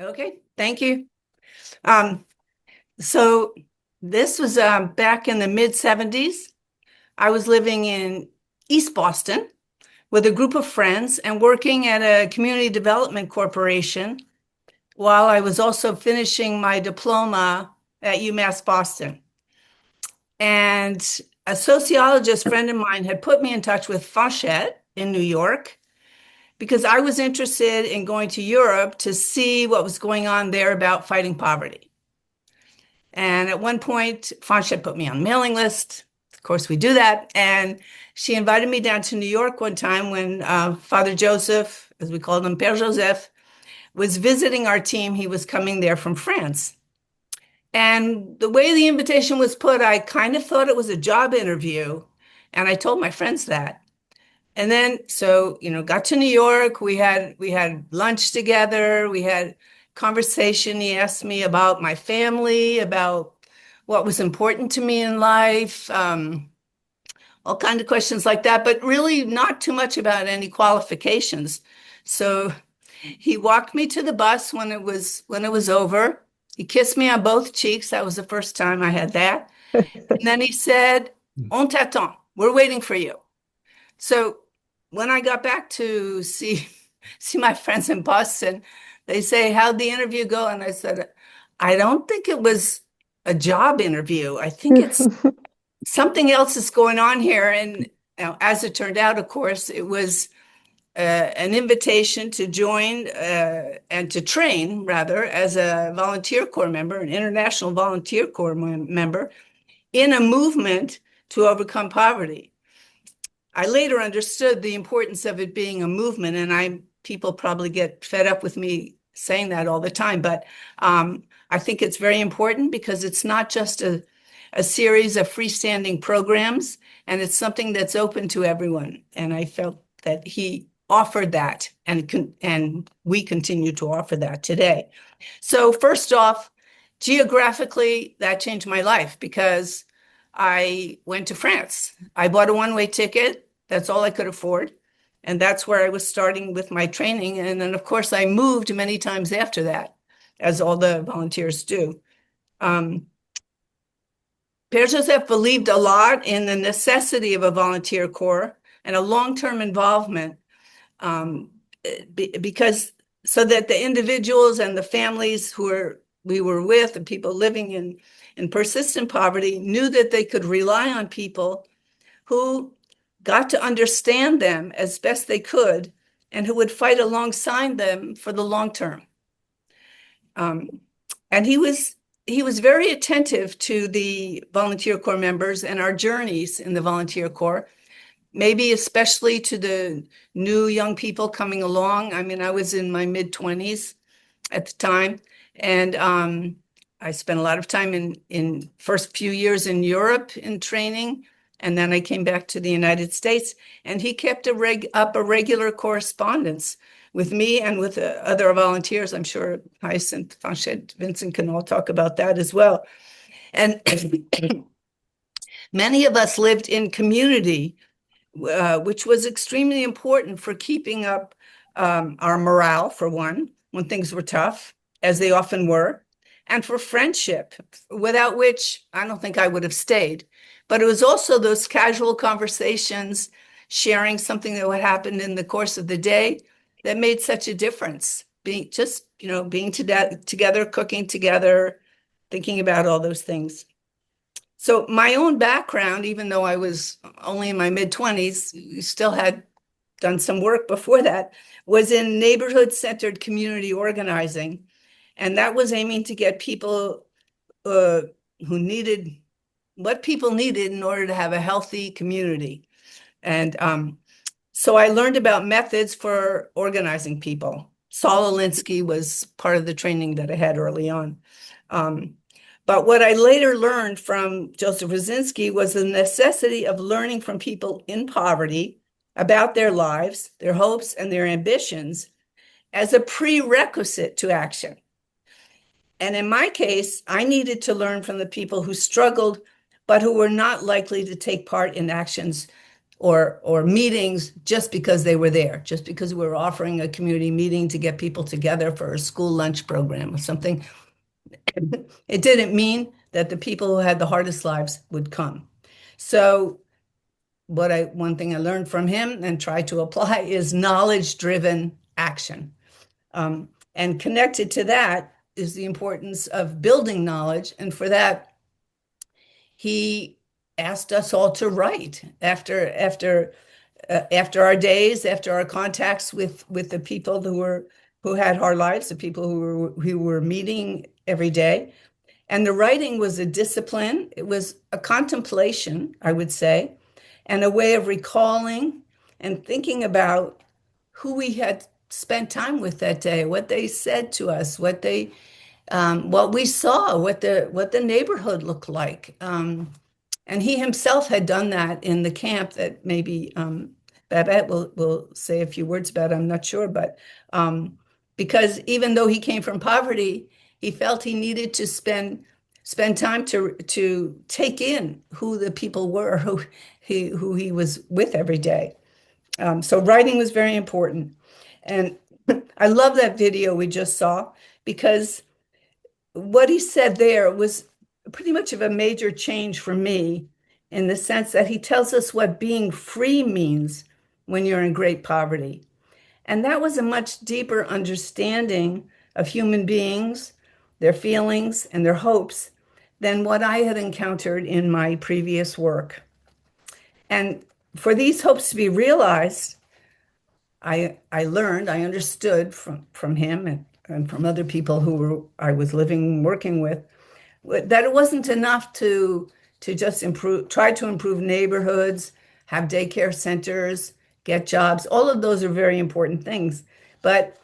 Okay, thank you. Um, so this was back in the mid 70s. I was living in East Boston with a group of friends and working at a community development corporation while I was also finishing my diploma at UMass Boston. And a sociologist friend of mine had put me in touch with Fanchette in New York because I was interested in going to Europe to see what was going on there about fighting poverty. And at one point, Fanchette put me on mailing list. Of course, we do that. And she invited me down to New York one time when Father Joseph, as we called him, Père Joseph, was visiting our team. He was coming there from France. And the way the invitation was put, I kind of thought it was a job interview. And I told my friends that. And then, so, got to New York. We had lunch together. We had conversation. He asked me about my family, about what was important to me in life, all kinds of questions like that, but really not too much about any qualifications. So he walked me to the bus when it was over. He kissed me on both cheeks. That was the first time I had that. And then he said, "On t'attend. We're waiting for you." So when I got back to see my friends in Boston, they say, "How'd the interview go?" And I said, "I don't think it was a job interview. I think it's something else is going on here." And as it turned out, of course, it was an invitation to join and to train, rather, as a volunteer corps member, an international volunteer corps member, in a movement to overcome poverty. I later understood the importance of it being a movement, and people probably get fed up with me saying that all the time, but I think it's very important because it's not just a series of freestanding programs, and it's something that's open to everyone. And I felt that he offered that, and we continue to offer that today. So first off, geographically, that changed my life because I went to France. I bought a one-way ticket. That's all I could afford. And that's where I was starting with my training. And then, of course, I moved many times after that, as all the volunteers do. Père Joseph believed a lot in the necessity of a volunteer corps and a long-term involvement because so that the individuals and the families we were with, the people living in persistent poverty, knew that they could rely on people who got to understand them as best they could and who would fight alongside them for the long term. And he was very attentive to the volunteer corps members and our journeys in the volunteer corps, maybe especially to the new young people coming along. I mean, I was in my mid-20s at the time, and I spent a lot of time in first few years in Europe in training, and then I came back to the United States, and he kept up a regular correspondence with me and with other volunteers. I'm sure Hyacinth, Fanchette, Vincent can all talk about that as well. And many of us lived in community, which was extremely important for keeping up our morale, for one, when things were tough, as they often were, and for friendship, without which I don't think I would have stayed. But it was also those casual conversations, sharing something that would happen in the course of the day that made such a difference. Being together, cooking together, thinking about all those things. So my own background, even though I was only in my mid-20s, still had done some work before that, was in neighborhood-centered community organizing. And that was aiming to get people who needed what people needed in order to have a healthy community. And so I learned about methods for organizing people. Saul Alinsky was part of the training that I had early on. But what I later learned from Joseph Wresinski was the necessity of learning from people in poverty about their lives, their hopes, and their ambitions as a prerequisite to action. And in my case, I needed to learn from the people who struggled, but who were not likely to take part in actions or meetings just because they were there, just because we were offering a community meeting to get people together for a school lunch program or something. It didn't mean that the people who had the hardest lives would come. So one thing I learned from him and try to apply is knowledge-driven action. And connected to that is the importance of building knowledge. And for that, he asked us all to write after our days, after our contacts with the people who had hard lives, the people who were meeting every day. And the writing was a discipline. It was a contemplation, I would say, and a way of recalling and thinking about who we had spent time with that day, what they said to us, what we saw, what the neighborhood looked like. And he himself had done that in the camp that maybe Babette will say a few words about, I'm not sure, but because even though he came from poverty, he felt he needed to spend time to take in who the people were who he was with every day. So writing was very important. And I love that video we just saw because what he said there was pretty much of a major change for me in the sense that he tells us what being free means when you're in great poverty. And that was a much deeper understanding of human beings, their feelings, and their hopes than what I had encountered in my previous work. And for these hopes to be realized, I understood from him and from other people I was living and working with, that it wasn't enough to just try to improve neighborhoods, have daycare centers, get jobs. All of those are very important things. But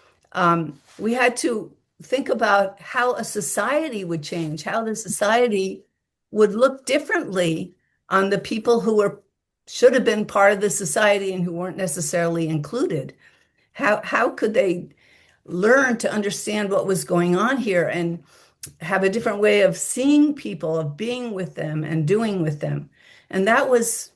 we had to think about how a society would change, how the society would look differently on the people who should have been part of the society and who weren't necessarily included. How could they learn to understand what was going on here and have a different way of seeing people, of being with them and doing with them? And that was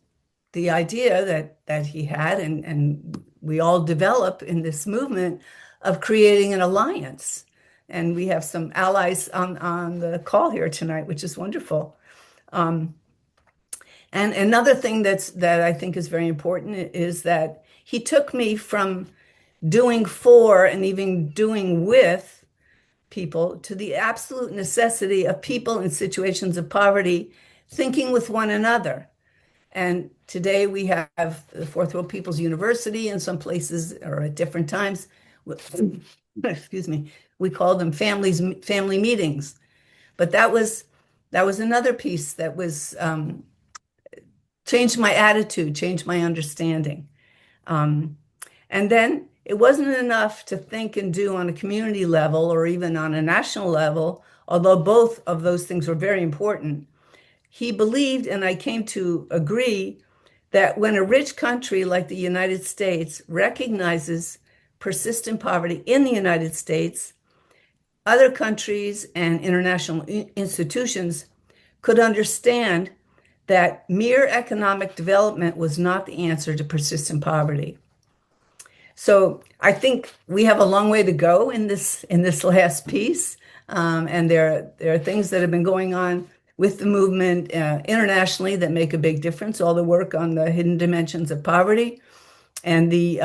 the idea that he had, and we all develop in this movement of creating an alliance. And we have some allies on the call here tonight, which is wonderful. And another thing that I think is very important is that he took me from doing for and even doing with people to the absolute necessity of people in situations of poverty thinking with one another. And today we have the Fourth World People's University in some places, or at different times, excuse me, we call them family meetings. But that was another piece that was changed my attitude, changed my understanding. And then it wasn't enough to think and do on a community level or even on a national level, although both of those things were very important. He believed, and I came to agree, that when a rich country like the United States recognizes persistent poverty in the United States, other countries and international institutions could understand that mere economic development was not the answer to persistent poverty. So I think we have a long way to go in this last piece, and there are things that have been going on with the movement internationally that make a big difference. All the work on the hidden dimensions of poverty and the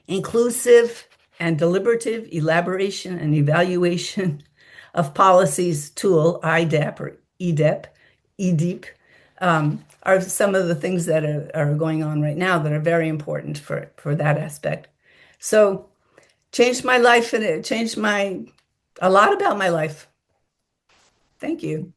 inclusive and deliberative elaboration and evaluation of policies tool, IDEP or EDEP, are some of the things that are going on right now that are very important for that aspect. So changed my life, and it changed a lot about my life. Thank you.